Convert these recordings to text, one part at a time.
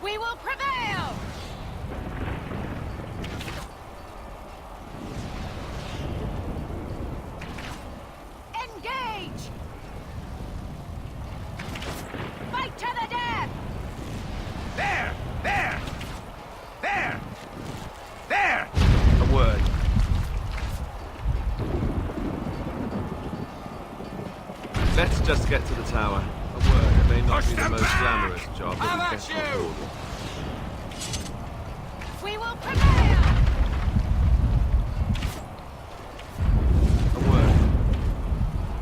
We will prevail! Engage! Fight to the death! There! There! There! There! A word. Let's just get to the tower. A word. It may not Push be the them most back! glamorous job, but How we about guess you? what we'll do. We will prevail! A word.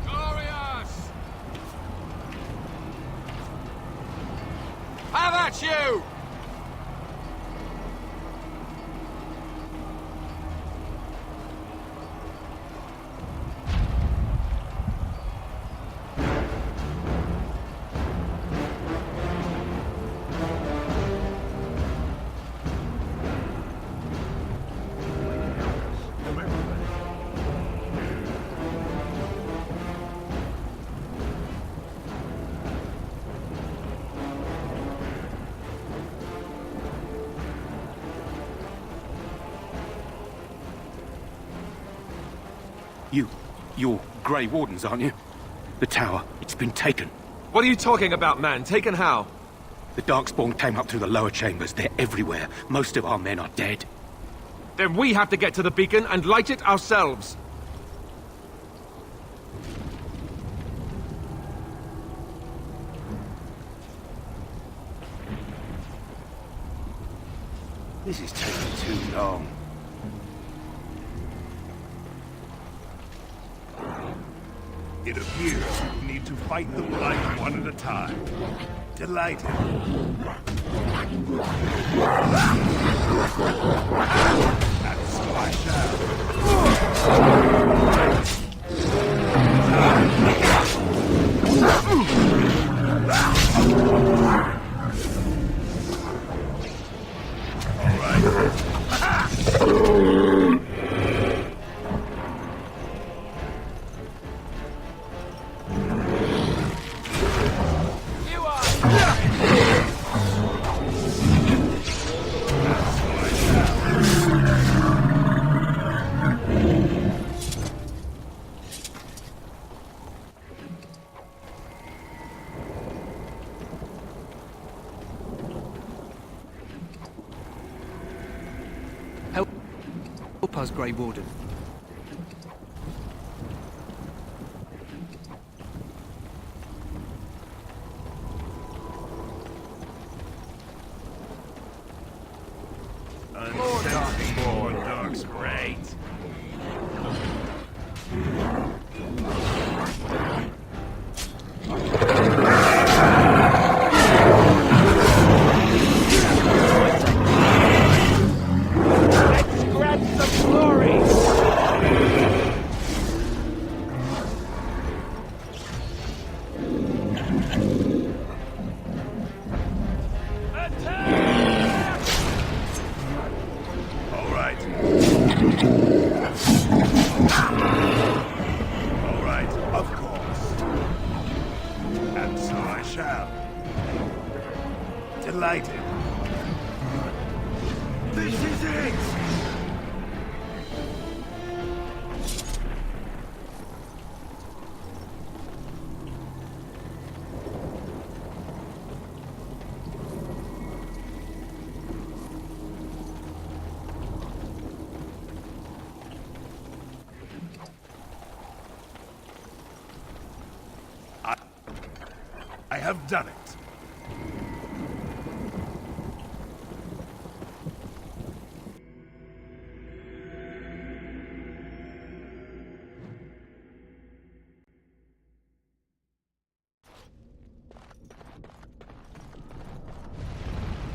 Glorious! How about you? You're Grey Wardens, aren't you? The tower, it's been taken. What are you talking about, man? Taken how? The darkspawn came up through the lower chambers. They're everywhere. Most of our men are dead. Then we have to get to the beacon and light it ourselves. This is taking too long. It appears we need to fight the Blight one at a time. Delighted. And so I Help us, Grey Warden. More Dark's great. Let's grab some glory! Delighted. This is it! I have done it.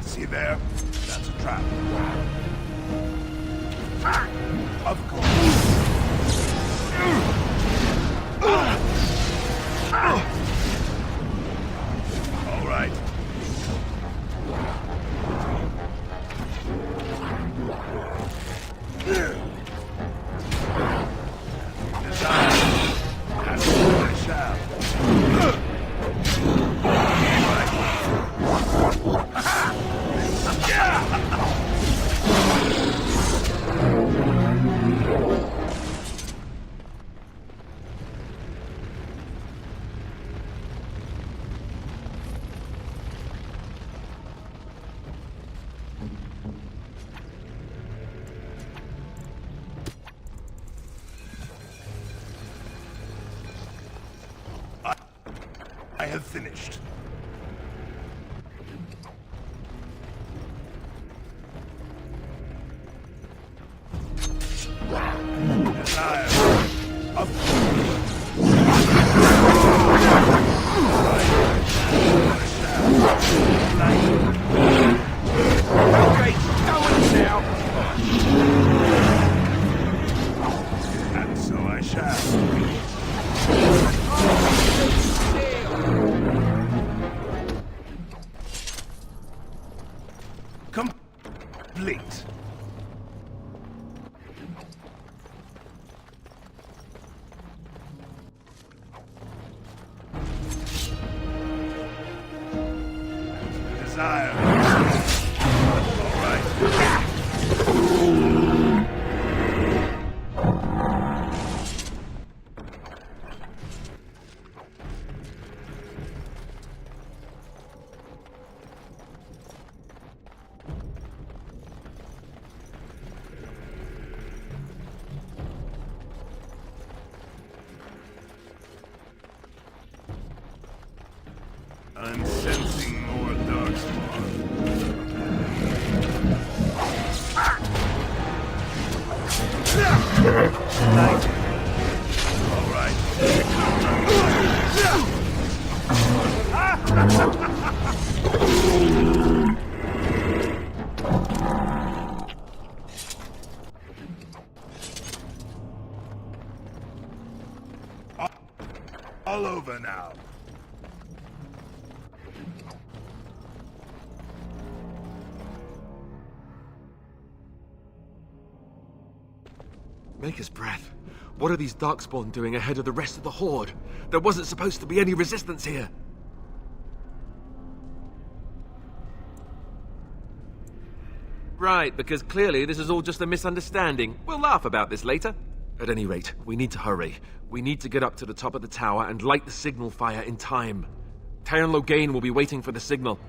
See there? That's a trap. Of course. All right. And so I shall. All right. finished. Desire of Okay, going now. and so I shall. Complete. Desire. All right. I'm sensing more darkspawn. Light. All right. All over now. Maker's breath. What are these darkspawn doing ahead of the rest of the Horde? There wasn't supposed to be any resistance here. Right, because clearly this is all just a misunderstanding. We'll laugh about this later. At any rate, we need to hurry. We need to get up to the top of the tower and light the signal fire in time. Taron Loghain will be waiting for the signal.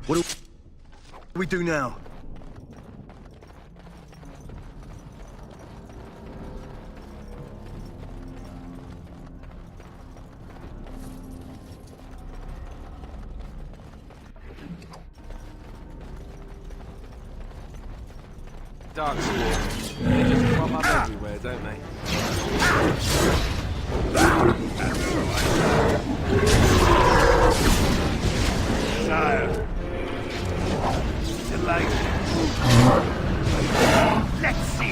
What do we do now? Darkspawn. They just crop up everywhere, don't they? Desire. Delight. Let's see.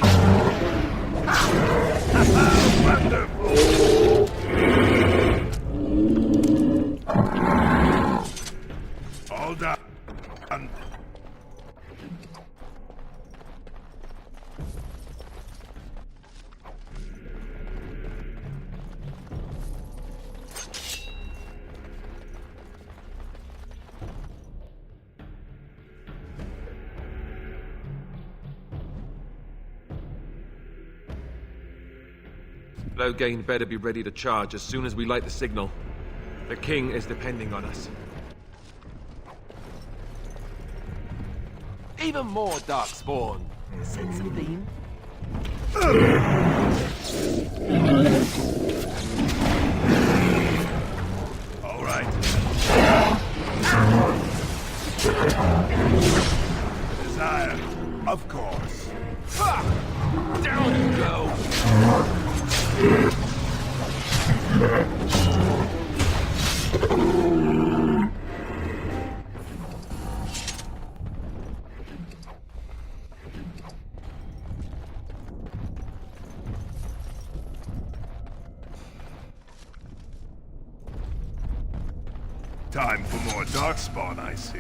Wonderful. All done. Loghain better be ready to charge as soon as we light the signal. The king is depending on us. Even more darkspawn. Sense a theme? All right. Desire, of course. Down you go! Time for more darkspawn, I see.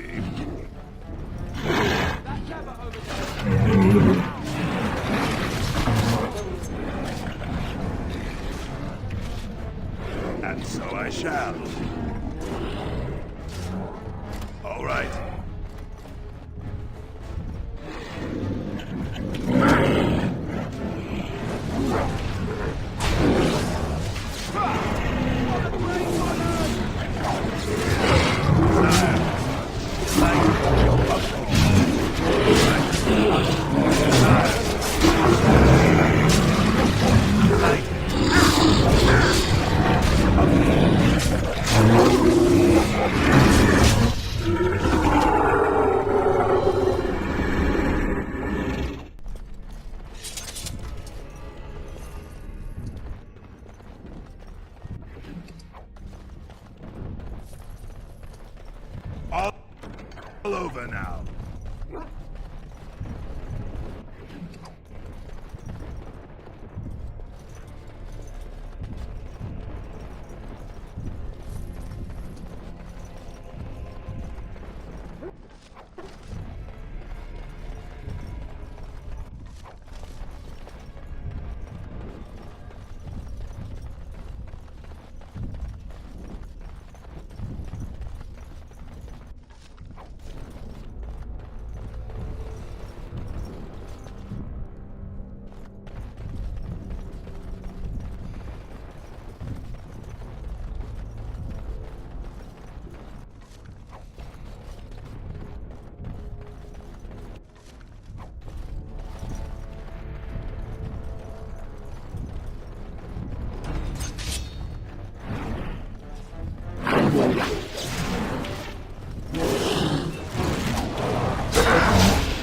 And so I shall. All right. All over now.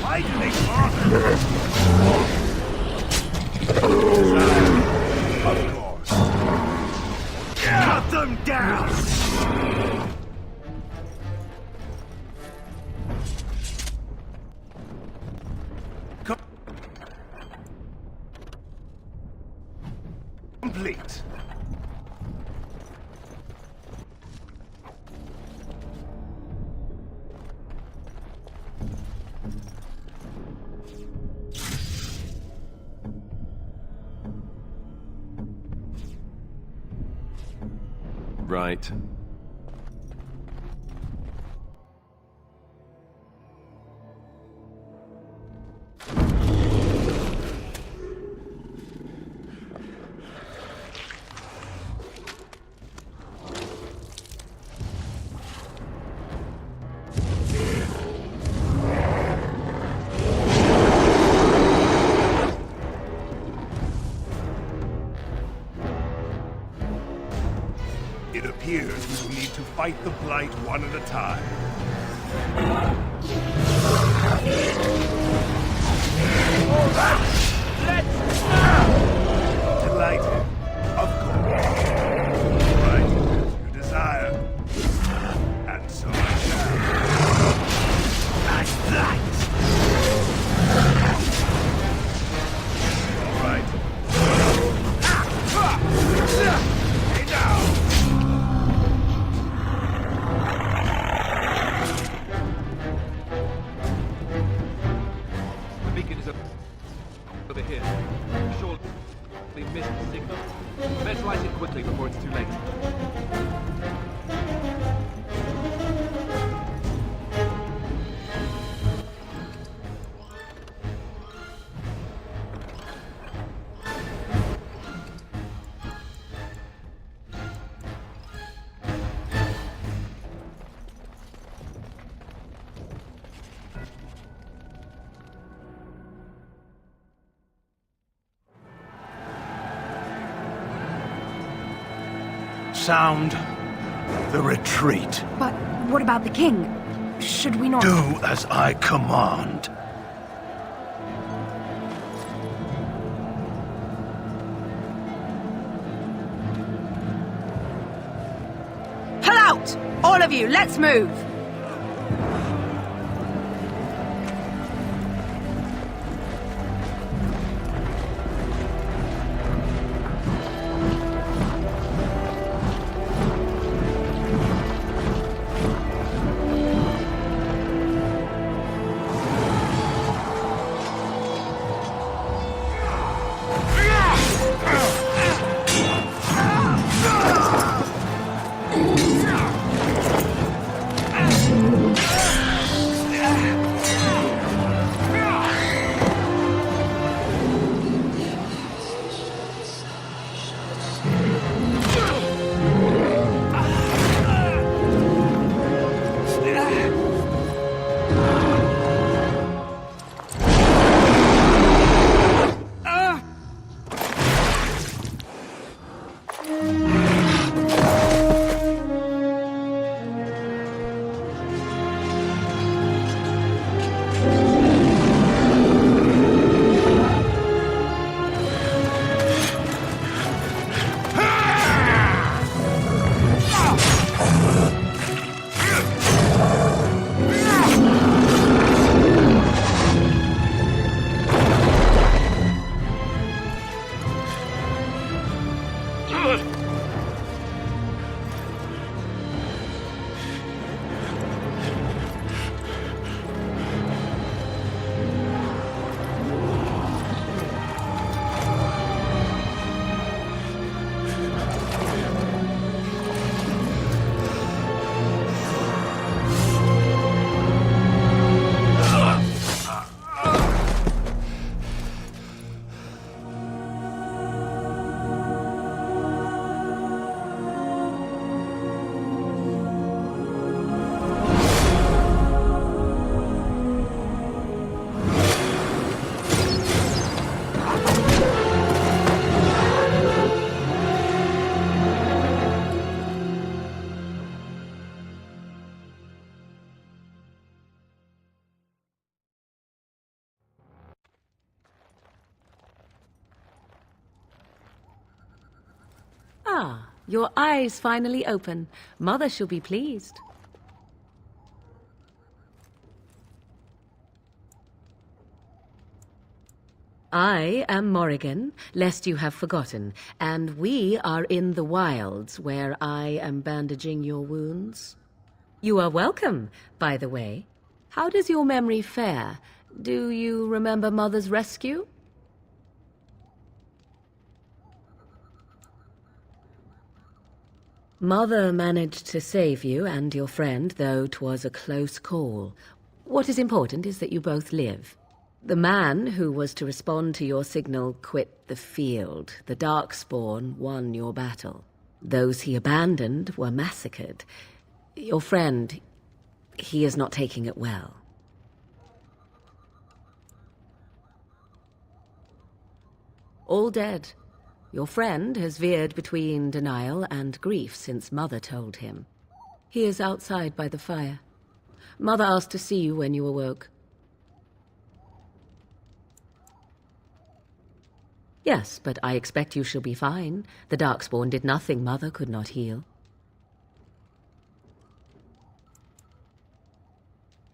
Why do they bother? Of course. Cut them down! Complete. Right. It appears we will need to fight the Blight one at a time. Delighted, of course. Right, you desire. And so I shall. Like that! All right. Hey now! The beacon is over here. Surely we missed the signal. Let's light it quickly before it's too late. Sound the retreat. But what about the king? Should we not... Do as I command. Pull out! All of you, let's move! Ah, your eyes finally open. Mother shall be pleased. I am Morrigan, lest you have forgotten, and we are in the wilds where I am bandaging your wounds. You are welcome, by the way. How does your memory fare? Do you remember Mother's rescue? Mother managed to save you and your friend, though 'twas a close call. What is important is that you both live. The man who was to respond to your signal quit the field. The darkspawn won your battle. Those he abandoned were massacred. Your friend, he is not taking it well. All dead. Your friend has veered between denial and grief since Mother told him. He is outside by the fire. Mother asked to see you when you awoke. Yes, but I expect you shall be fine. The darkspawn did nothing Mother could not heal.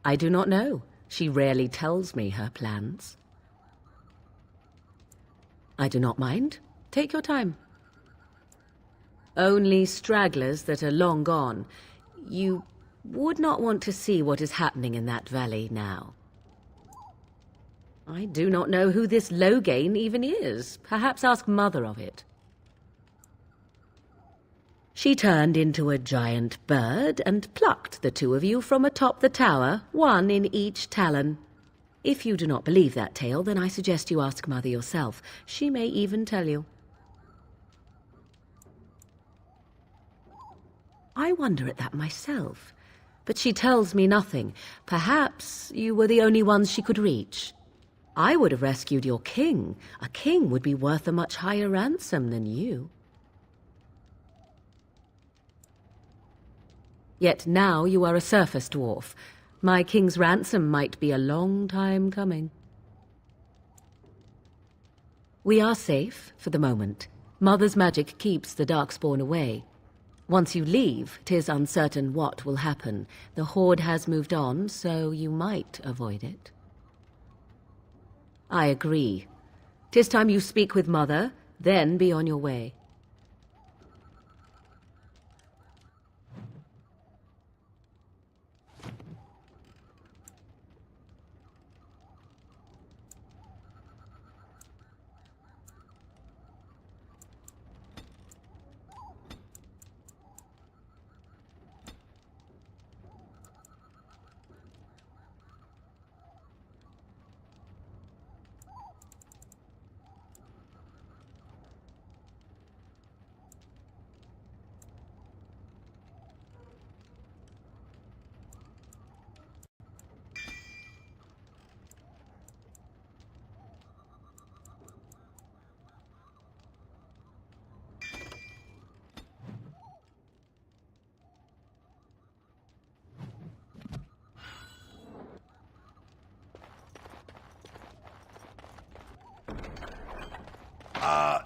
I do not know. She rarely tells me her plans. I do not mind. Take your time. Only stragglers that are long gone. You would not want to see what is happening in that valley now. I do not know who this Loghain even is. Perhaps ask Mother of it. She turned into a giant bird and plucked the two of you from atop the tower, one in each talon. If you do not believe that tale, then I suggest you ask Mother yourself. She may even tell you. I wonder at that myself, but she tells me nothing. Perhaps you were the only ones she could reach. I would have rescued your king. A king would be worth a much higher ransom than you. Yet now you are a surface dwarf. My king's ransom might be a long time coming. We are safe for the moment. Mother's magic keeps the darkspawn away. Once you leave, 'tis uncertain what will happen. The Horde has moved on, so you might avoid it. I agree. 'Tis time you speak with Mother, then be on your way.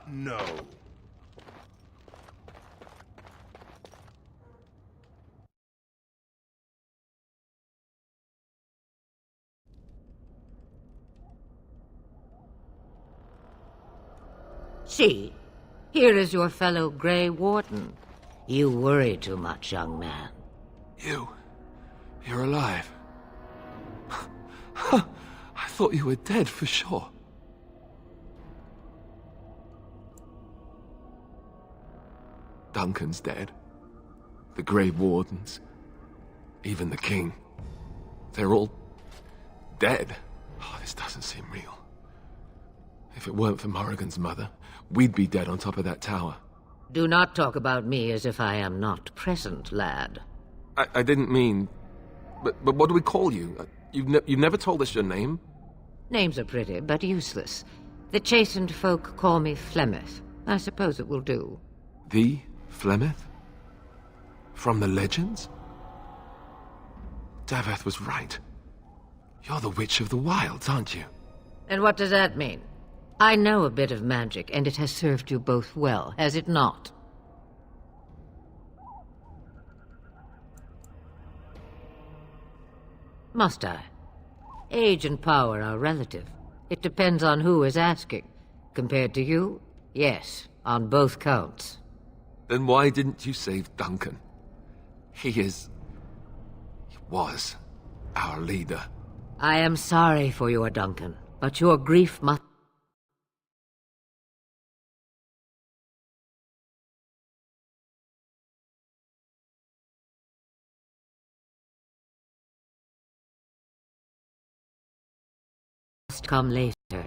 No. See, here is your fellow Grey Warden. You worry too much, young man. You're alive. I thought you were dead for sure. Duncan's dead. The Grey Wardens. Even the King. They're all dead. Oh, this doesn't seem real. If it weren't for Morrigan's mother, we'd be dead on top of that tower. Do not talk about me as if I am not present, lad. I didn't mean... But what do we call you? You've never told us your name? Names are pretty, but useless. The chastened folk call me Flemeth. I suppose it will do. The Flemeth? From the legends? Daveth was right. You're the Witch of the Wilds, aren't you? And what does that mean? I know a bit of magic, and it has served you both well, has it not? Must I? Age and power are relative. It depends on who is asking. Compared to you, yes, on both counts. Then why didn't you save Duncan? He was our leader. I am sorry for your Duncan, but your grief must... come later,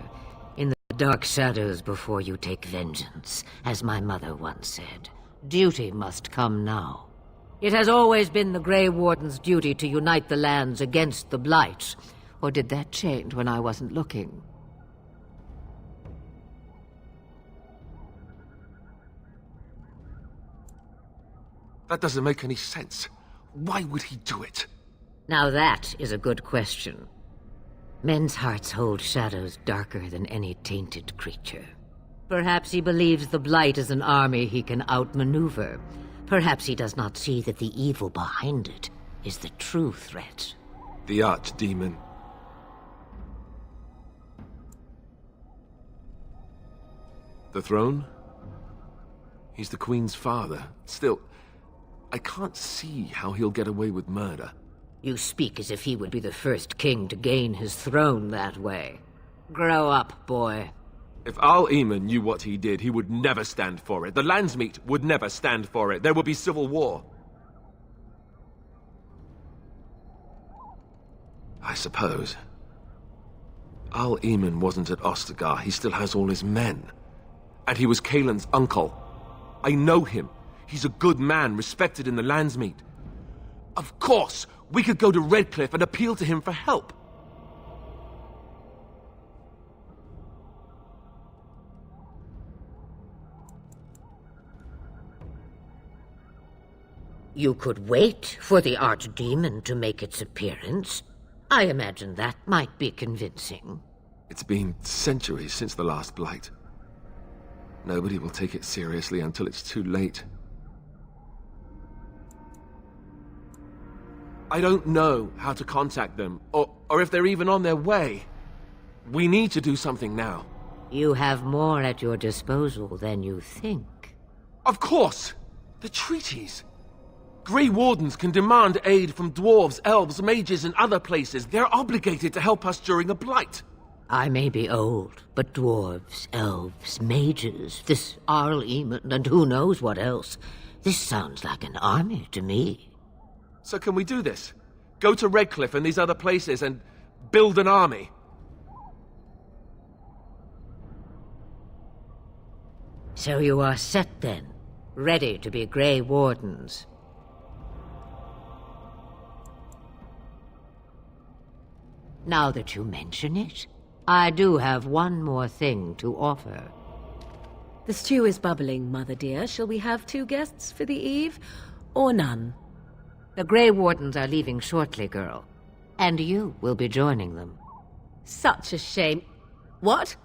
in the dark shadows before you take vengeance, as my mother once said. Duty must come now. It has always been the Grey Warden's duty to unite the lands against the Blight. Or did that change when I wasn't looking? That doesn't make any sense. Why would he do it? Now that is a good question. Men's hearts hold shadows darker than any tainted creature. Perhaps he believes the Blight is an army he can outmaneuver. Perhaps he does not see that the evil behind it is the true threat. The archdemon. The throne? He's the Queen's father. Still, I can't see how he'll get away with murder. You speak as if he would be the first king to gain his throne that way. Grow up, boy. If Al-Eamon knew what he did, he would never stand for it. The Landsmeet would never stand for it. There would be civil war. I suppose. Al-Eamon wasn't at Ostagar. He still has all his men. And he was Kaelin's uncle. I know him. He's a good man, respected in the Landsmeet. Of course, we could go to Redcliffe and appeal to him for help. You could wait for the archdemon to make its appearance. I imagine that might be convincing. It's been centuries since the last blight. Nobody will take it seriously until it's too late. I don't know how to contact them, or if they're even on their way. We need to do something now. You have more at your disposal than you think. Of course! The treaties! Grey Wardens can demand aid from dwarves, elves, mages, and other places. They're obligated to help us during a blight. I may be old, but dwarves, elves, mages, this Arl-Eamon, and who knows what else. This sounds like an army to me. So can we do this? Go to Redcliffe and these other places and build an army? So you are set then, ready to be Grey Wardens. Now that you mention it, I do have one more thing to offer. The stew is bubbling, Mother dear. Shall we have 2 guests for the eve, or none? The Grey Wardens are leaving shortly, girl. And you will be joining them. Such a shame. What?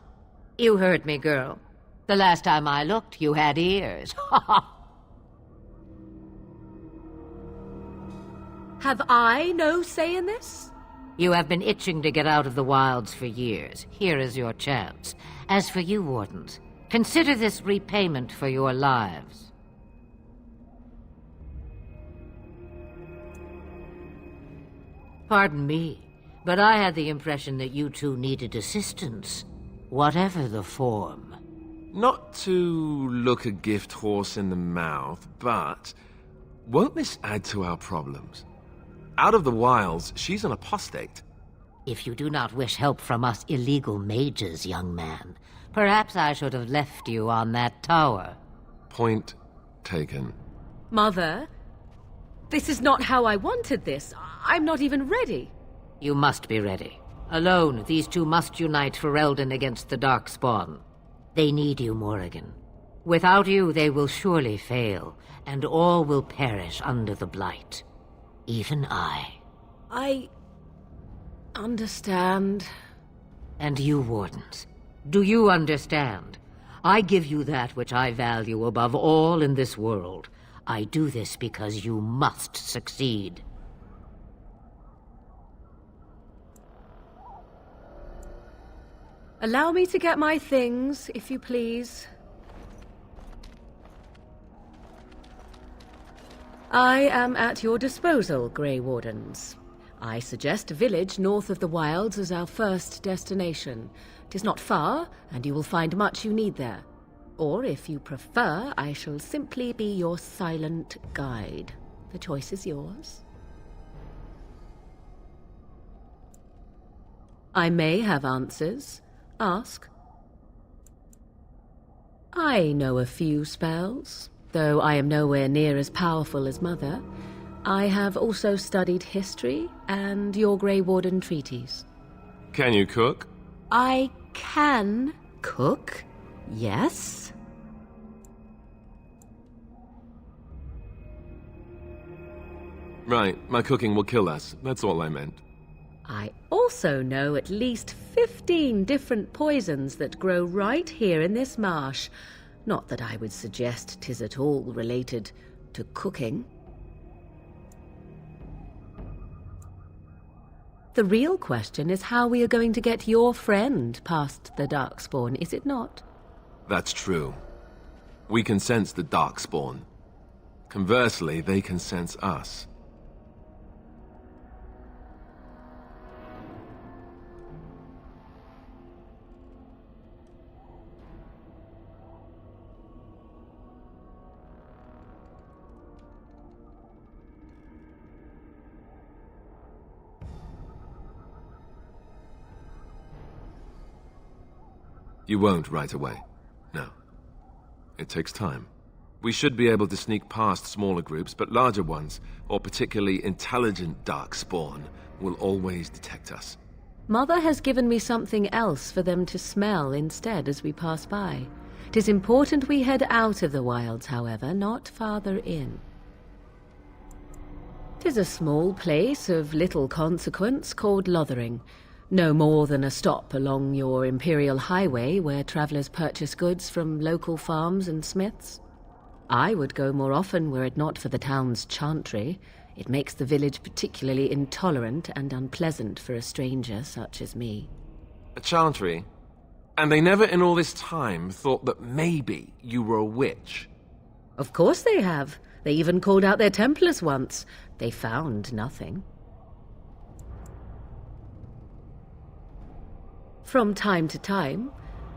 You heard me, girl. The last time I looked, you had ears. Have I no say in this? You have been itching to get out of the wilds for years. Here is your chance. As for you, Wardens, consider this repayment for your lives. Pardon me, but I had the impression that you two needed assistance, whatever the form. Not to look a gift horse in the mouth, but won't this add to our problems? Out of the wilds, she's an apostate. If you do not wish help from us illegal mages, young man, perhaps I should have left you on that tower. Point taken. Mother, this is not how I wanted this. I'm not even ready. You must be ready. Alone, these two must unite for Eldon against the darkspawn. They need you, Morrigan. Without you, they will surely fail, and all will perish under the blight. Even I. I understand. And you, Wardens, do you understand? I give you that which I value above all in this world. I do this because you must succeed. Allow me to get my things, if you please. I am at your disposal, Grey Wardens. I suggest a village north of the wilds as our first destination. 'Tis not far, and you will find much you need there. Or, if you prefer, I shall simply be your silent guide. The choice is yours. I may have answers. Ask. I know a few spells, though I am nowhere near as powerful as Mother. I have also studied history and your Grey Warden treaties. Can you cook? I can cook, yes. Right, my cooking will kill us. That's all I meant. I also know at least 15 different poisons that grow right here in this marsh. Not that I would suggest 'tis at all related to cooking. The real question is how we are going to get your friend past the darkspawn, is it not? That's true. We can sense the darkspawn. Conversely, they can sense us. You won't right away. No. It takes time. We should be able to sneak past smaller groups, but larger ones, or particularly intelligent darkspawn, will always detect us. Mother has given me something else for them to smell instead as we pass by. 'Tis important we head out of the wilds, however, not farther in. 'Tis a small place of little consequence called Lothering. No more than a stop along your imperial highway where travellers purchase goods from local farms and smiths. I would go more often were it not for the town's chantry. It makes the village particularly intolerant and unpleasant for a stranger such as me. A chantry? And they never in all this time thought that maybe you were a witch? Of course they have. They even called out their Templars once. They found nothing. From time to time,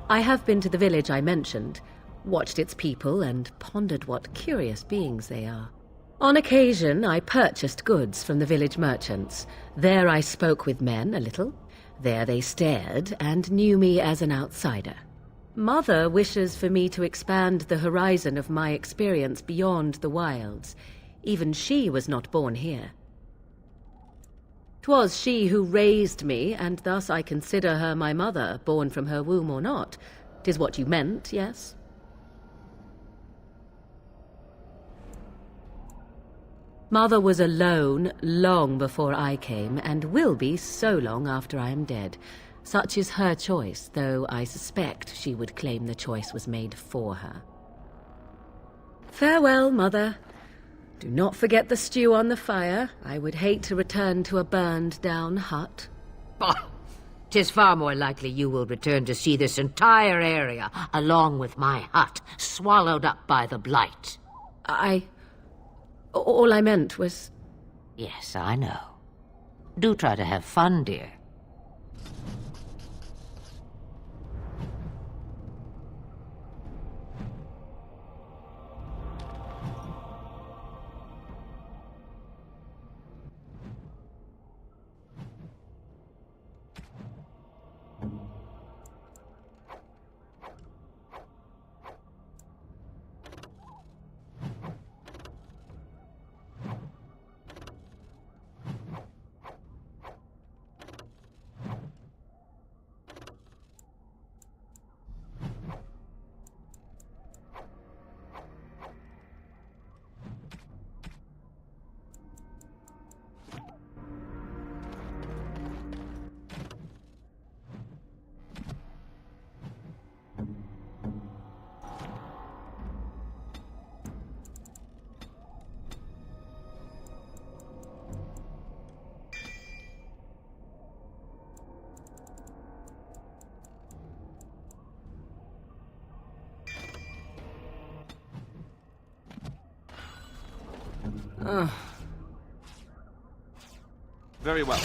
I have been to the village I mentioned, watched its people, and pondered what curious beings they are. On occasion, I purchased goods from the village merchants. There I spoke with men a little. There they stared and knew me as an outsider. Mother wishes for me to expand the horizon of my experience beyond the wilds. Even she was not born here. 'Twas she who raised me, and thus I consider her my mother, born from her womb or not. 'Tis what you meant, yes? Mother was alone long before I came, and will be so long after I am dead. Such is her choice, though I suspect she would claim the choice was made for her. Farewell, Mother. Do not forget the stew on the fire. I would hate to return to a burned-down hut. Bah! 'Tis far more likely you will return to see this entire area, along with my hut, swallowed up by the blight. All I meant was... Yes, I know. Do try to have fun, dear. Very well.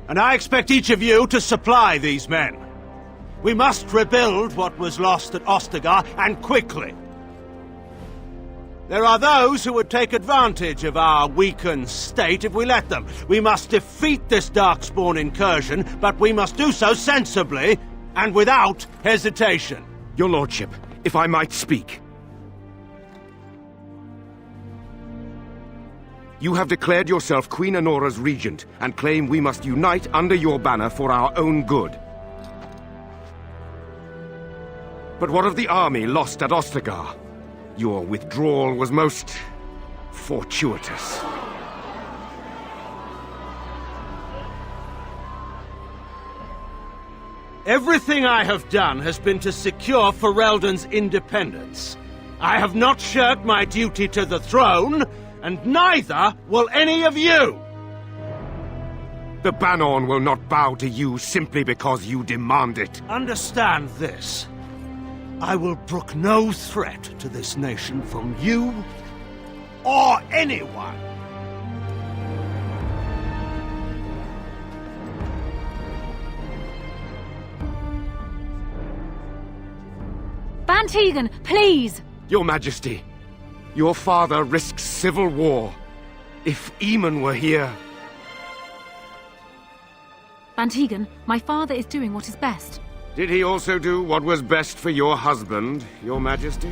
And I expect each of you to supply these men. We must rebuild what was lost at Ostagar, and quickly. There are those who would take advantage of our weakened state if we let them. We must defeat this darkspawn incursion, but we must do so sensibly and without hesitation. Your lordship, if I might speak. You have declared yourself Queen Honora's regent, and claim we must unite under your banner for our own good. But what of the army lost at Ostagar? Your withdrawal was most fortuitous. Everything I have done has been to secure Ferelden's independence. I have not shirked my duty to the throne, and neither will any of you! The Bannorn will not bow to you simply because you demand it. Understand this. I will brook no threat to this nation from you or anyone. Van Tegan, please! Your Majesty, your father risks civil war. If Eamon were here... Van Tegan, my father is doing what is best. Did he also do what was best for your husband, your Majesty?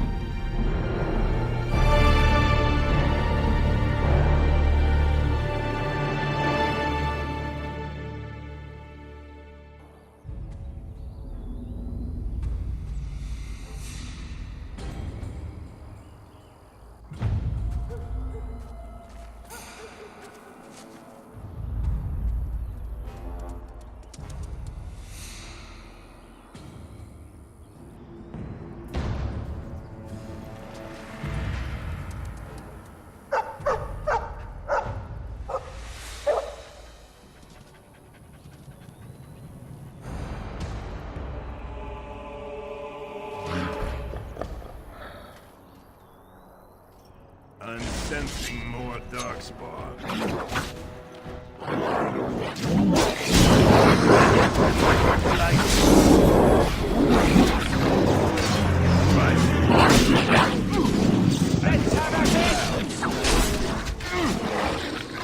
I'm sensing more darkspawn.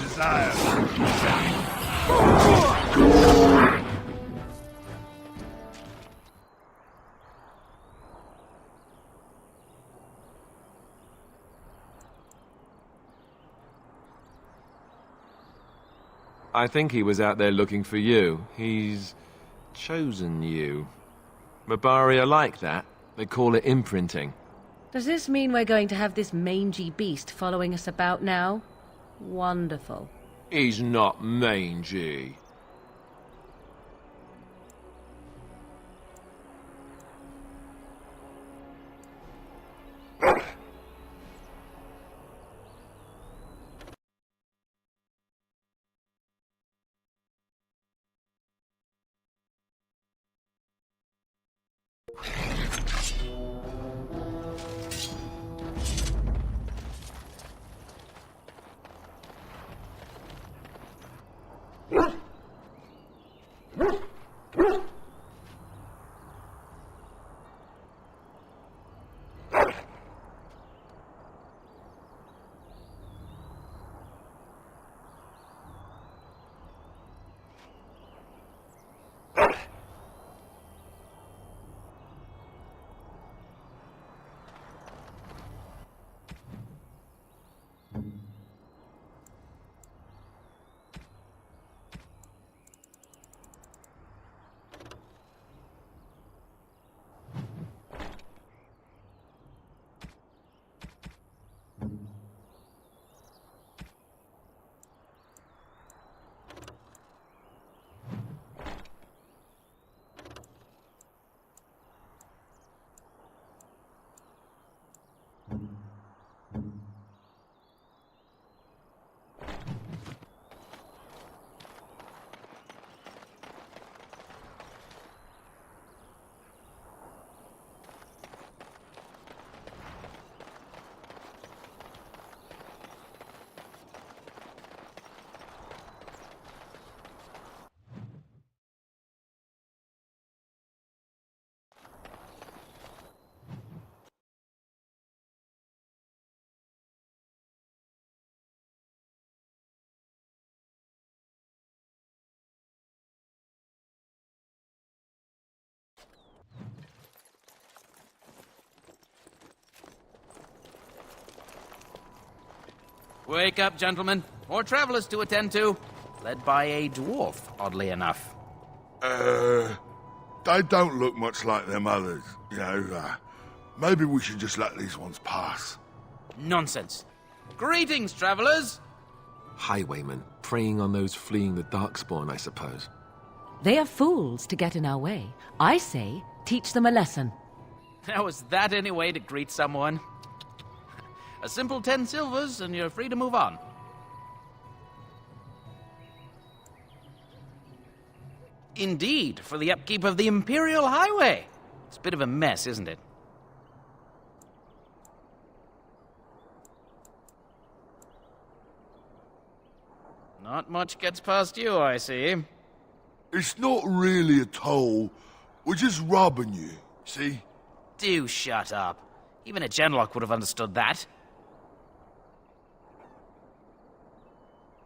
Desire. I think he was out there looking for you. He's chosen you. Mabari are like that. They call it imprinting. Does this mean we're going to have this mangy beast following us about now? Wonderful. He's not mangy. Wake up, gentlemen. More travelers to attend to. Led by a dwarf, oddly enough. They don't look much like them others, you know. Maybe we should just let these ones pass. Nonsense. Greetings, travelers. Highwaymen, preying on those fleeing the darkspawn, I suppose. They are fools to get in our way. I say, teach them a lesson. Now, is that any way to greet someone? A simple 10 silvers, and you're free to move on. Indeed, for the upkeep of the Imperial Highway. It's a bit of a mess, isn't it? Not much gets past you, I see. It's not really a toll. We're just robbing you, see? do shut up. Even a Genlock would have understood that.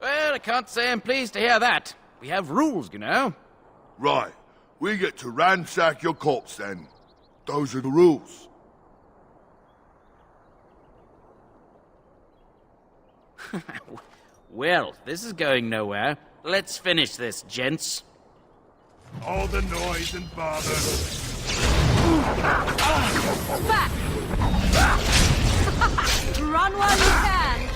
Well, I can't say I'm pleased to hear that. We have rules, you know. Right. We get to ransack your corpse, then. Those are the rules. Well, this is going nowhere. Let's finish this, gents. All the noise and bother. Back! Run while you can!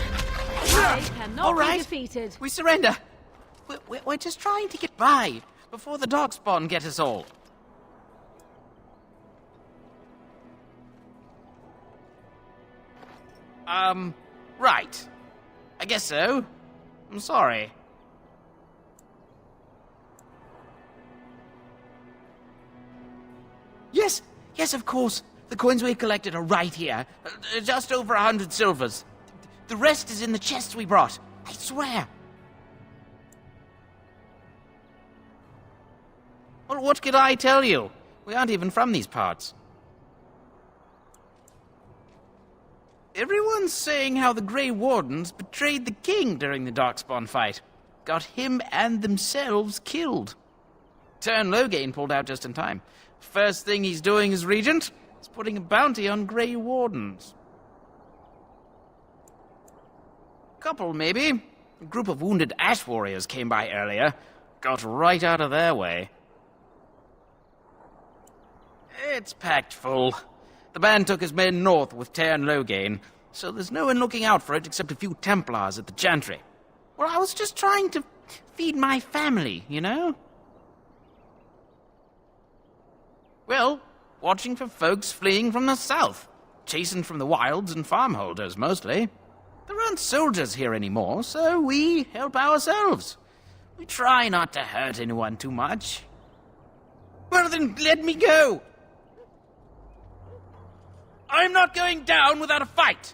I cannot All be right. defeated. We surrender. We're just trying to get by before the darkspawn get us all. Right. I guess so. I'm sorry. Yes, of course. The coins we collected are right here. Just over 100 silvers. The rest is in the chests we brought. I swear. Well, what could I tell you? We aren't even from these parts. Everyone's saying how the Grey Wardens betrayed the king during the Darkspawn fight. Got him and themselves killed. Tern Loghain pulled out just in time. First thing he's doing as regent is putting a bounty on Grey Wardens. Couple, maybe. A group of wounded Ash Warriors came by earlier. Got right out of their way. It's packed full. The band took his men north with Tern Loghain, so there's no one looking out for it except a few Templars at the Chantry. Well, I was just trying to feed my family, you know? Well, watching for folks fleeing from the south. Chasing from the wilds and farmholders, mostly. There aren't soldiers here anymore, so we help ourselves. We try not to hurt anyone too much. Well, then let me go! I'm not going down without a fight!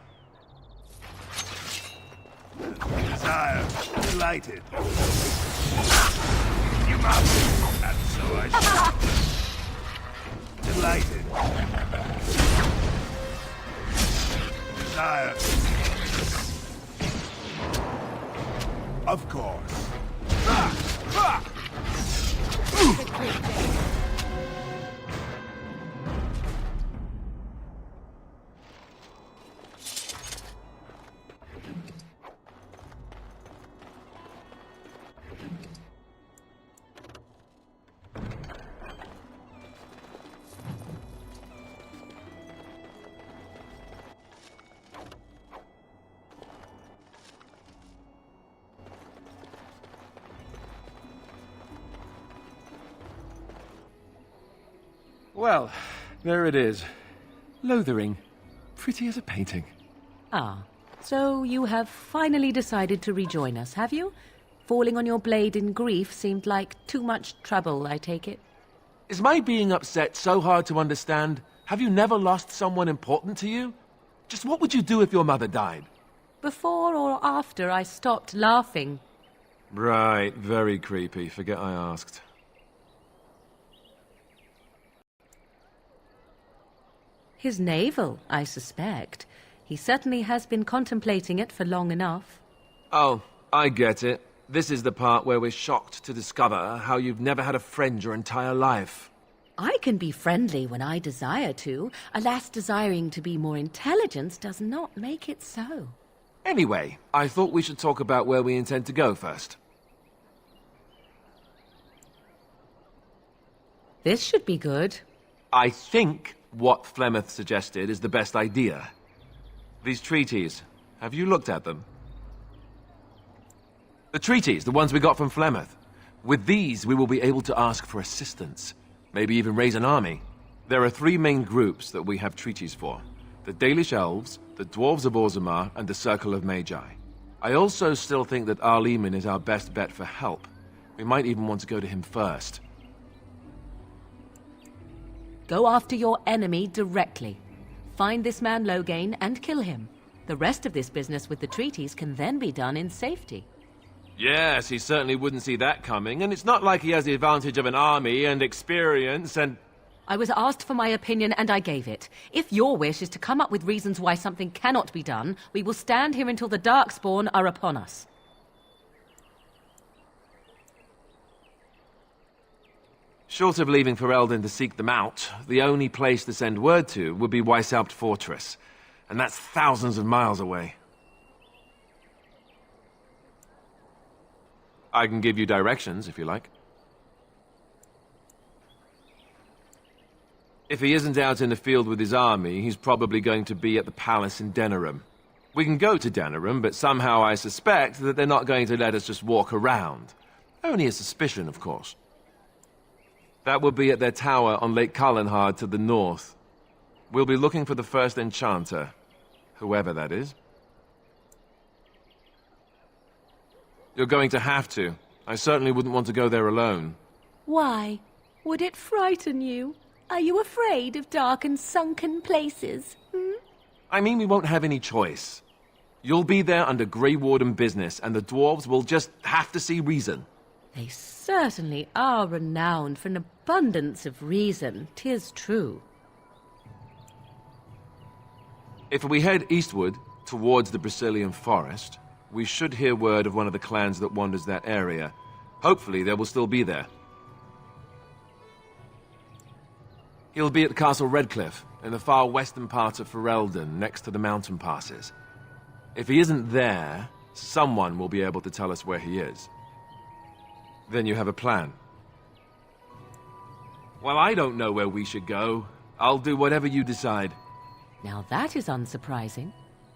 Sire, delighted. You must. And so I shall. Delighted. Sire. Of course. Well, there it is. Lothering. Pretty as a painting. Ah, so you have finally decided to rejoin us, have you? Falling on your blade in grief seemed like too much trouble, I take it. Is my being upset so hard to understand? Have you never lost someone important to you? Just what would you do if your mother died? Before or after I stopped laughing. Right, very creepy. Forget I asked. His navel, I suspect. He certainly has been contemplating it for long enough. Oh, I get it. This is the part where we're shocked to discover how you've never had a friend your entire life. I can be friendly when I desire to. Alas, desiring to be more intelligent does not make it so. Anyway, I thought we should talk about where we intend to go first. This should be good. I think what Flemeth suggested is the best idea. These treaties, have you looked at them? The treaties, the ones we got from Flemeth. With these, we will be able to ask for assistance. Maybe even raise an army. There are three main groups that we have treaties for. The Dalish Elves, the Dwarves of Orzammar, and the Circle of Magi. I also still think that Arleman is our best bet for help. We might even want to go to him first. Go after your enemy directly. Find this man Loghain and kill him. The rest of this business with the treaties can then be done in safety. Yes, he certainly wouldn't see that coming, and it's not like he has the advantage of an army and experience and... I was asked for my opinion and I gave it. If your wish is to come up with reasons why something cannot be done, we will stand here until the darkspawn are upon us. Short of leaving Ferelden to seek them out, the only place to send word to would be Weishaupt Fortress. And that's thousands of miles away. I can give you directions, if you like. If he isn't out in the field with his army, he's probably going to be at the palace in Denerim. We can go to Denerim, but somehow I suspect that they're not going to let us just walk around. Only a suspicion, of course. That will be at their tower on Lake Kallenhard to the north. We'll be looking for the first enchanter, whoever that is. You're going to have to. I certainly wouldn't want to go there alone. Why? Would it frighten you? Are you afraid of dark and sunken places? I mean, we won't have any choice. You'll be there under Grey Warden business, and the dwarves will just have to see reason. They certainly are renowned for an abundance of reason, 'tis true. If we head eastward, towards the Brazilian forest, we should hear word of one of the clans that wanders that area. Hopefully they will still be there. He'll be at Castle Redcliffe, in the far western part of Ferelden, next to the mountain passes. If he isn't there, someone will be able to tell us where he is. Then you have a plan. Well, I don't know where we should go. I'll do whatever you decide. Now that is unsurprising.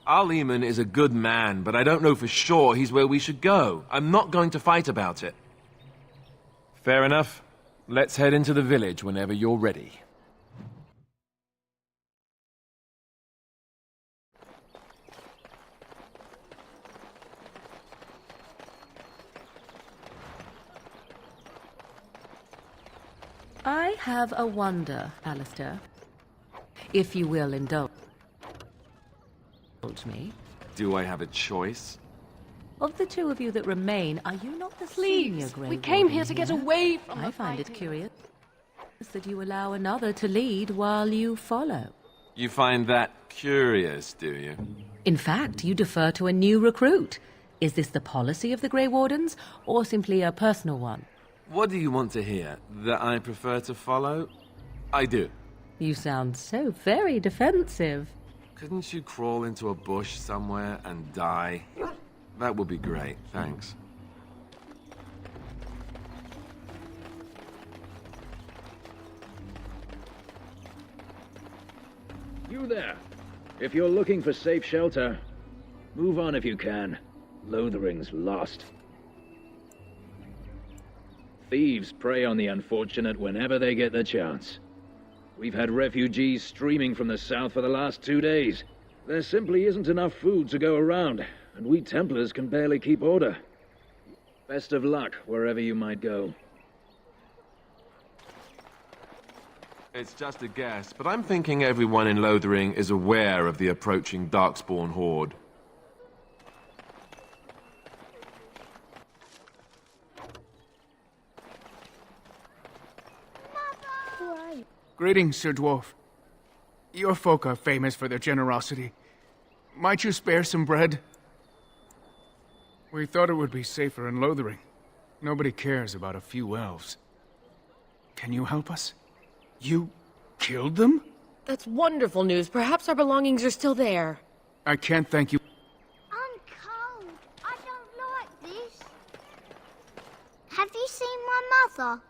Al-Eamon is a good man, but I don't know for sure he's where we should go. I'm not going to fight about it. Fair enough. Let's head into the village whenever you're ready. I have a wonder, Alistair. If you will indulge me. Do I have a choice? Of the two of you that remain, are you not the senior Grey We came Warden here to get away from I find it curious that you allow another to lead while you follow. You find that curious, do you? In fact, you defer to a new recruit. Is this the policy of the Grey Wardens, or simply a personal one? What do you want to hear? That I prefer to follow? I do. You sound so very defensive. Couldn't you crawl into a bush somewhere and die? That would be great, thanks. You there. If you're looking for safe shelter, move on if you can. Lothering's lost. Thieves prey on the unfortunate whenever they get the chance. We've had refugees streaming from the south for the last 2 days. There simply isn't enough food to go around, and we Templars can barely keep order. Best of luck wherever you might go. It's just a guess, but I'm thinking everyone in Lothering is aware of the approaching Darkspawn horde. Greetings, Sir Dwarf. Your folk are famous for their generosity. Might you spare some bread? We thought it would be safer in Lothering. Nobody cares about a few elves. Can you help us? You killed them? That's wonderful news. Perhaps our belongings are still there. I can't thank you. I'm cold. I don't like this. Have you seen my mother?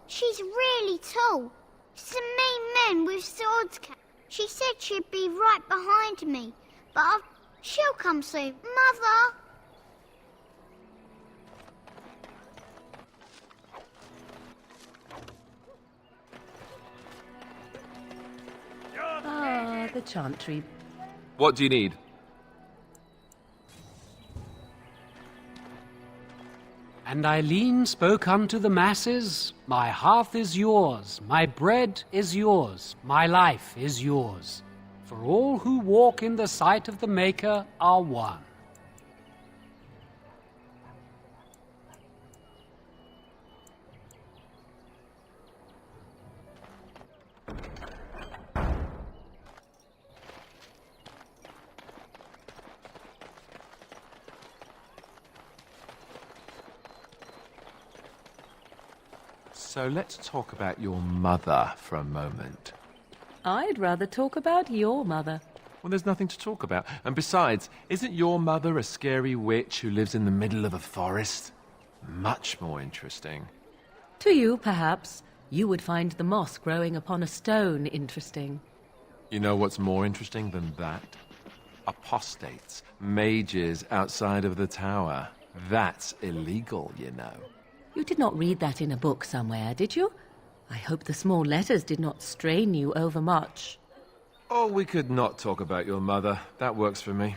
She's really tall. Some mean men with swords. She said she'd be right behind me, but she'll come soon. Mother! Ah, the chantry. What do you need? And Eileen spoke unto the masses, My hearth is yours, my bread is yours, my life is yours. For all who walk in the sight of the Maker are one. So let's talk about your mother for a moment. I'd rather talk about your mother. Well, there's nothing to talk about. And besides, isn't your mother a scary witch who lives in the middle of a forest? Much more interesting. To you, perhaps. You would find the moss growing upon a stone interesting. You know what's more interesting than that? Apostates, mages outside of the tower. That's illegal, you know. You did not read that in a book somewhere, did you? I hope the small letters did not strain you overmuch. Oh, we could not talk about your mother. That works for me.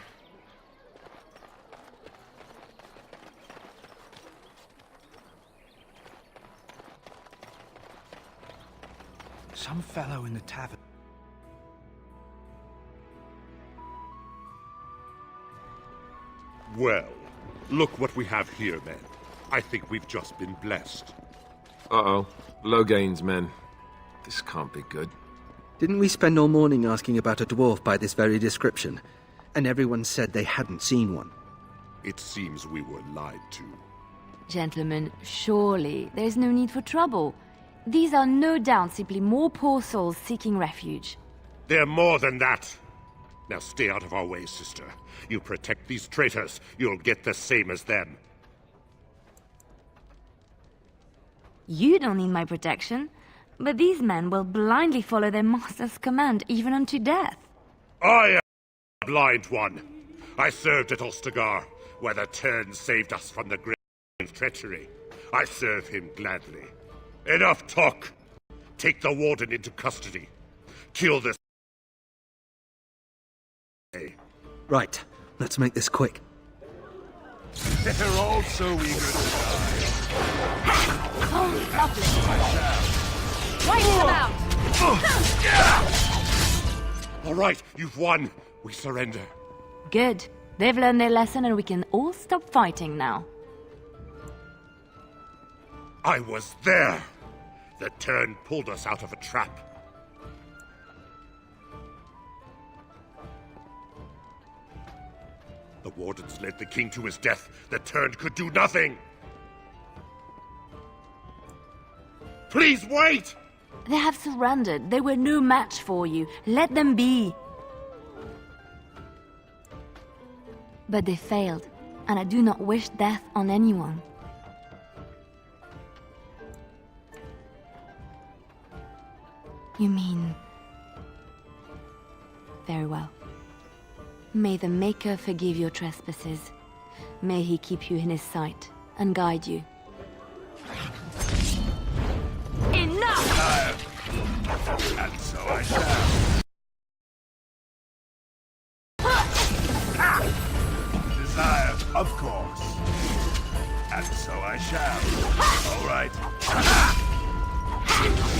Some fellow in the tavern. Well, look what we have here, then. I think we've just been blessed. Uh-oh. Low gains, men. This can't be good. Didn't we spend all morning asking about a dwarf by this very description? And everyone said they hadn't seen one. It seems we were lied to. Gentlemen, surely there's no need for trouble. These are no doubt simply more poor souls seeking refuge. They're more than that. Now stay out of our way, sister. You protect these traitors, you'll get the same as them. You don't need my protection, but these men will blindly follow their master's command even unto death. I am a blind one. I served at Ostagar, where the Turn saved us from the Grey's treachery. I serve him gladly. Enough talk! Take the warden into custody. Kill this... Right, let's make this quick. They're all so eager to die. Oh, lovely. Wipe them out! All right, you've won. We surrender. Good. They've learned their lesson and we can all stop fighting now. I was there. The Turn pulled us out of a trap. The wardens led the king to his death. The Turn could do nothing. Please wait! They have surrendered. They were no match for you. Let them be. But they failed, and I do not wish death on anyone. You mean... Very well. May the Maker forgive your trespasses. May he keep you in his sight and guide you. Enough! And so I shall. Desire, of course. And so I shall. All right.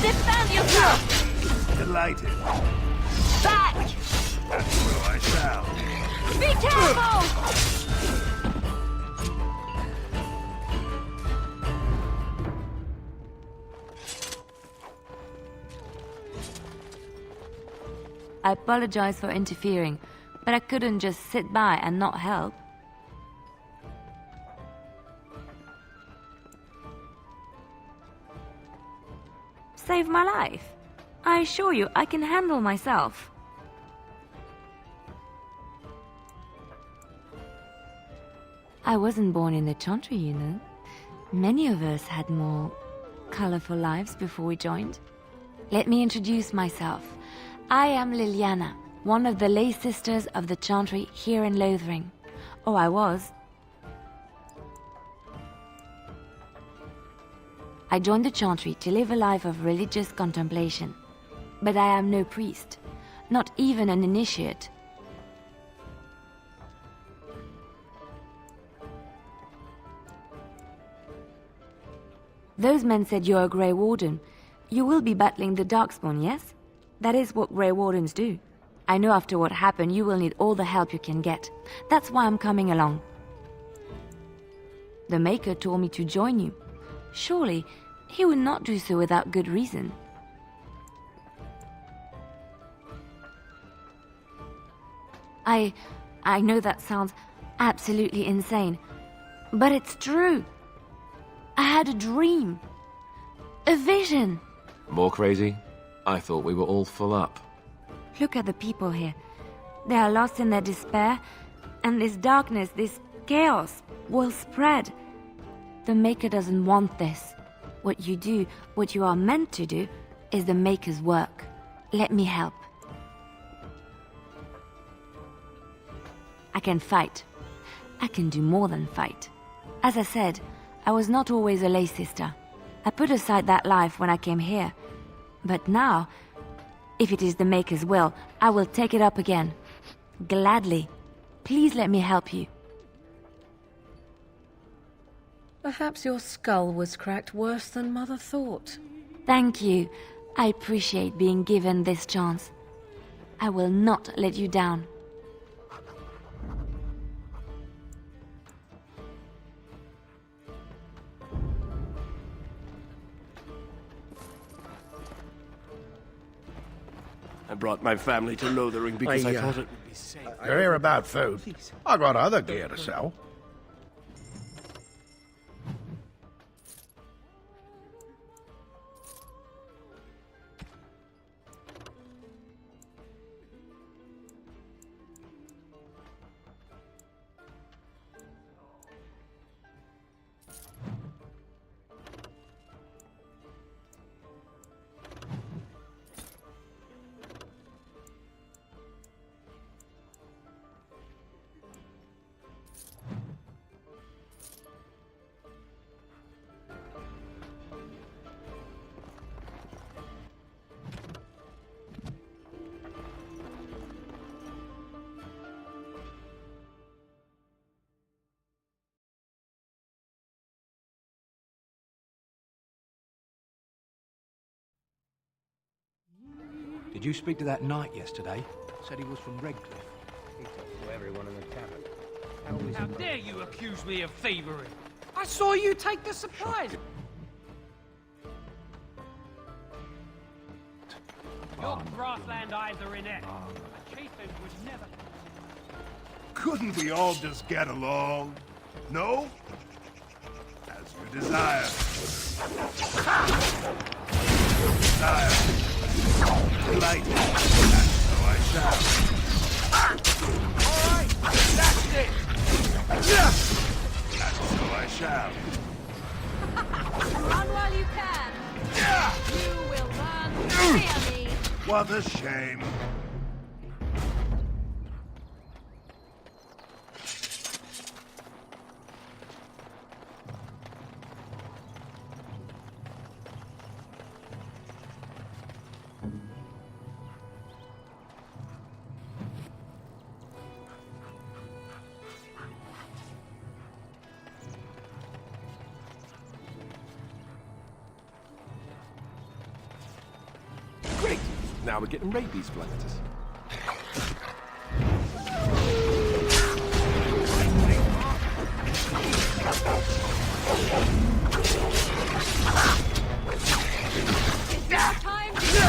Defend yourself! Delighted. Back! And so I shall. Be careful! I apologize for interfering, but I couldn't just sit by and not help. Save my life. I assure you, I can handle myself. I wasn't born in the Chantry, you know. Many of us had more colorful lives before we joined. Let me introduce myself. I am Liliana, one of the lay sisters of the Chantry here in Lothering. Oh, I was. I joined the Chantry to live a life of religious contemplation. But I am no priest, not even an initiate. Those men said you're a Grey Warden. You will be battling the darkspawn, yes? That is what Grey Wardens do. I know after what happened you will need all the help you can get. That's why I'm coming along. The Maker told me to join you. Surely, he would not do so without good reason. I know that sounds absolutely insane, but it's true. I had a dream. A vision! More crazy? I thought we were all full up. Look at the people here. They are lost in their despair, and this darkness, this chaos, will spread. The Maker doesn't want this. What you do, what you are meant to do, is the Maker's work. Let me help. I can fight. I can do more than fight. As I said, I was not always a lay sister. I put aside that life when I came here. But now, if it is the Maker's will, I will take it up again. Gladly. Please let me help you. Perhaps your skull was cracked worse than Mother thought. Thank you. I appreciate being given this chance. I will not let you down. I brought my family to Lothering because I thought it would be safe. You're here about food. I got other gear to sell. Did you speak to that knight yesterday? Said he was from Redcliffe. He talked to everyone in the tavern. How dare you accuse me of thievery? I saw you take the supplies. Your grassland eyes are inept. A chieftain would never... Couldn't we all just get along? No? As you desire. Desire. Delighted. And so I shall. Alright, that's it! And so I shall. Run while you can. You will run, fear me. What a shame. Great! Now we're getting rabies blasters. Time to go.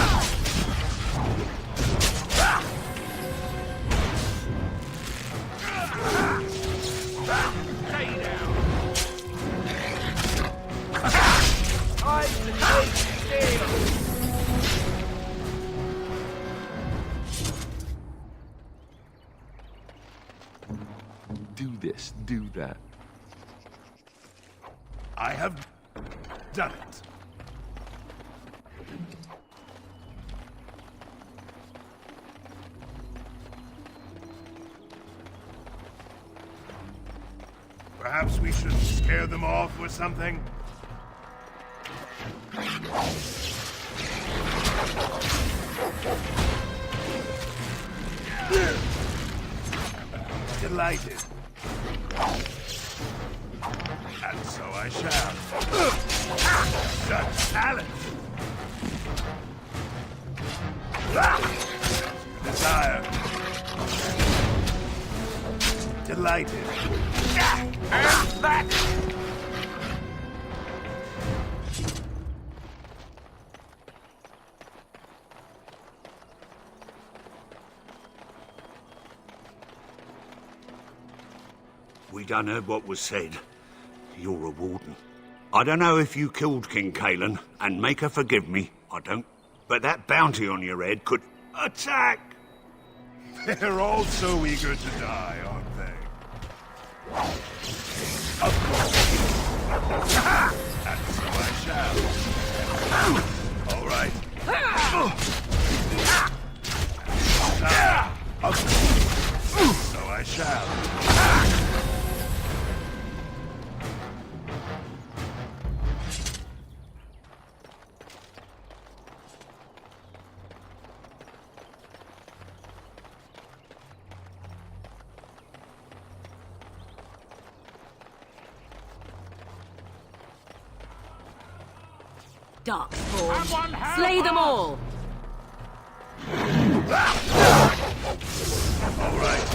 Stay down! Time to take steel! Do this, do that. I have done it. Perhaps we should scare them off or something? Delighted. And so I shall. Such talent! Desire. Delighted. And that! We done heard what was said. You're a warden. I don't know if you killed King Kalen, and make her forgive me, I don't. But that bounty on your head could... Attack! They're all so eager to die, aren't they? Of course. And so I shall. All right. Of course. So I shall. Darkspawn. Slay them all! All right.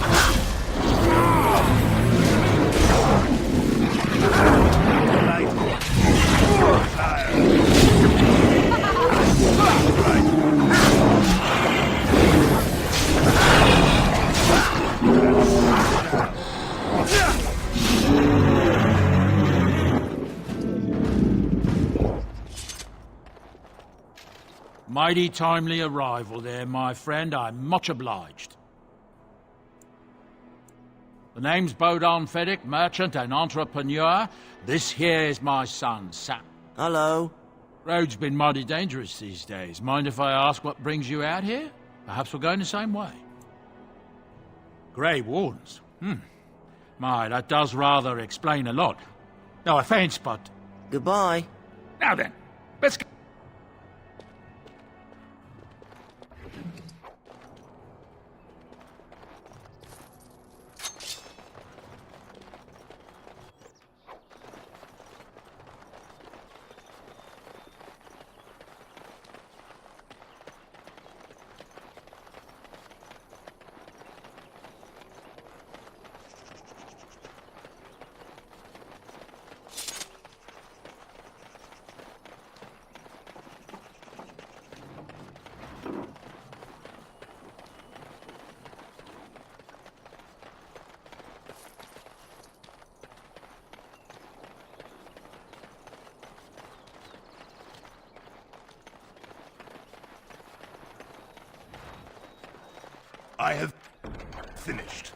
Mighty timely arrival there, my friend. I'm much obliged. The name's Bodon Feddick, merchant and entrepreneur. This here is my son, Sam. Hello. Road's been mighty dangerous these days. Mind if I ask what brings you out here? Perhaps we're going the same way. Grey Wardens? My, that does rather explain a lot. No offense, but... Goodbye. Now then, let's go. I have finished.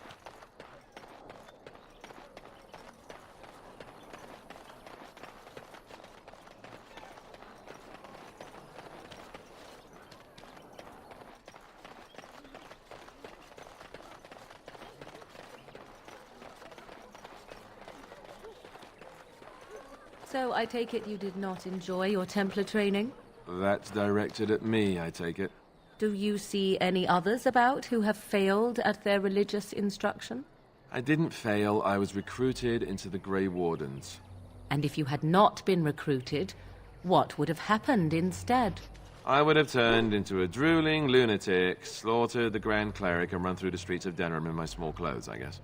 So I take it you did not enjoy your Templar training? That's directed at me, I take it. Do you see any others about who have failed at their religious instruction? I didn't fail, I was recruited into the Grey Wardens. And if you had not been recruited, what would have happened instead? I would have turned into a drooling lunatic, slaughtered the Grand Cleric, and run through the streets of Denerim in my small clothes, I guess.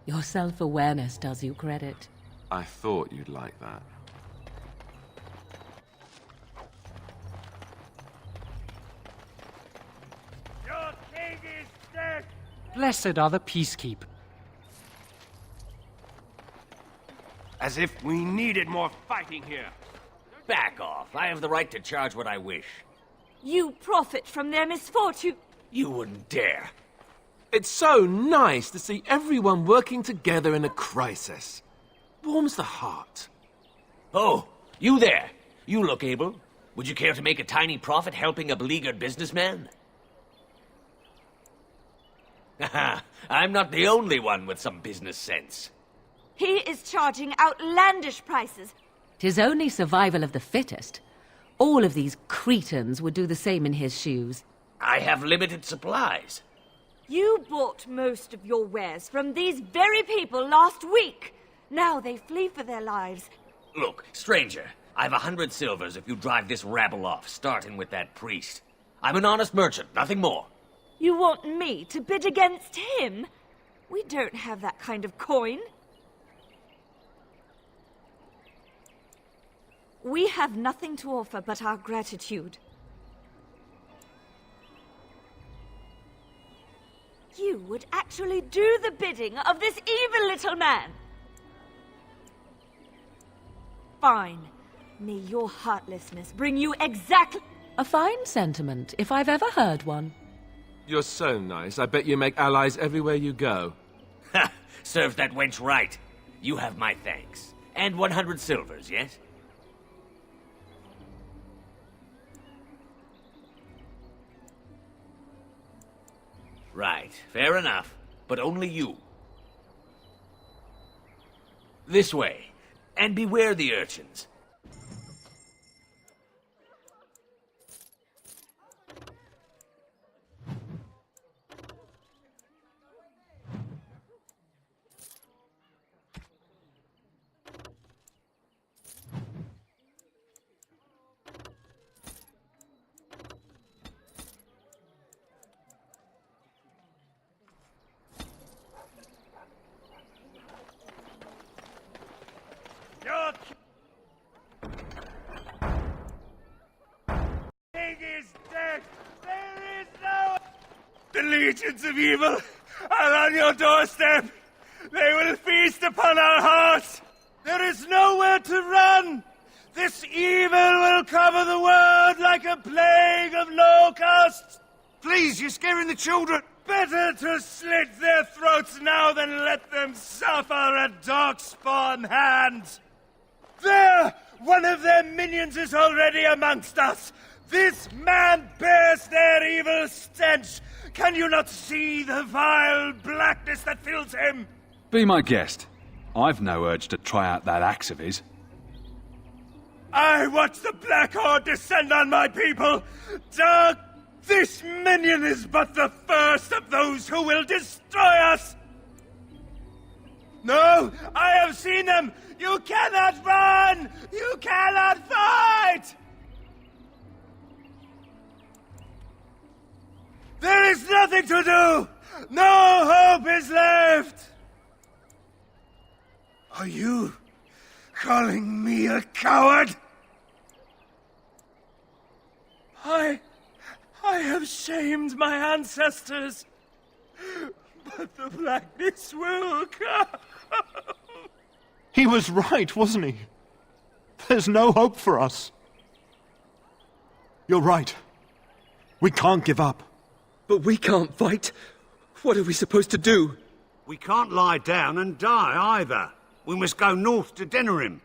Your self-awareness does you credit. I thought you'd like that. Blessed are the peacekeepers. As if we needed more fighting here. Back off. I have the right to charge what I wish. You profit from their misfortune. You wouldn't dare. It's so nice to see everyone working together in a crisis. Warms the heart. Oh, you there. You look able. Would you care to make a tiny profit helping a beleaguered businessman? Haha, I'm not the only one with some business sense. He is charging outlandish prices. 'Tis only survival of the fittest. All of these cretins would do the same in his shoes. I have limited supplies. You bought most of your wares from these very people last week. Now they flee for their lives. Look, stranger, I've 100 silvers if you drive this rabble off, starting with that priest. I'm an honest merchant, nothing more. You want me to bid against him? We don't have that kind of coin. We have nothing to offer but our gratitude. You would actually do the bidding of this evil little man. Fine. May your heartlessness bring you exactly... A fine sentiment, if I've ever heard one. You're so nice. I bet you make allies everywhere you go. Ha! Serves that wench right. You have my thanks. And 100 silvers, yes? Right, fair enough. But only you. This way. And beware the urchins. The legions of evil are on your doorstep. They will feast upon our hearts. There is nowhere to run. This evil will cover the world like a plague of locusts. Please, you're scaring the children. Better to slit their throats now than let them suffer at darkspawn hands. There! One of their minions is already amongst us. This man bears their evil stench. Can you not see the vile blackness that fills him? Be my guest. I've no urge to try out that axe of his. I watch the Black Horde descend on my people. Dark, this minion is but the first of those who will destroy us. No, I have seen them. You cannot run. You cannot fight. There is nothing to do! No hope is left! Are you calling me a coward? I have shamed my ancestors, but the blackness will come. He was right, wasn't he? There's no hope for us. You're right. We can't give up. But we can't fight. What are we supposed to do? We can't lie down and die either. We must go north to Denerim.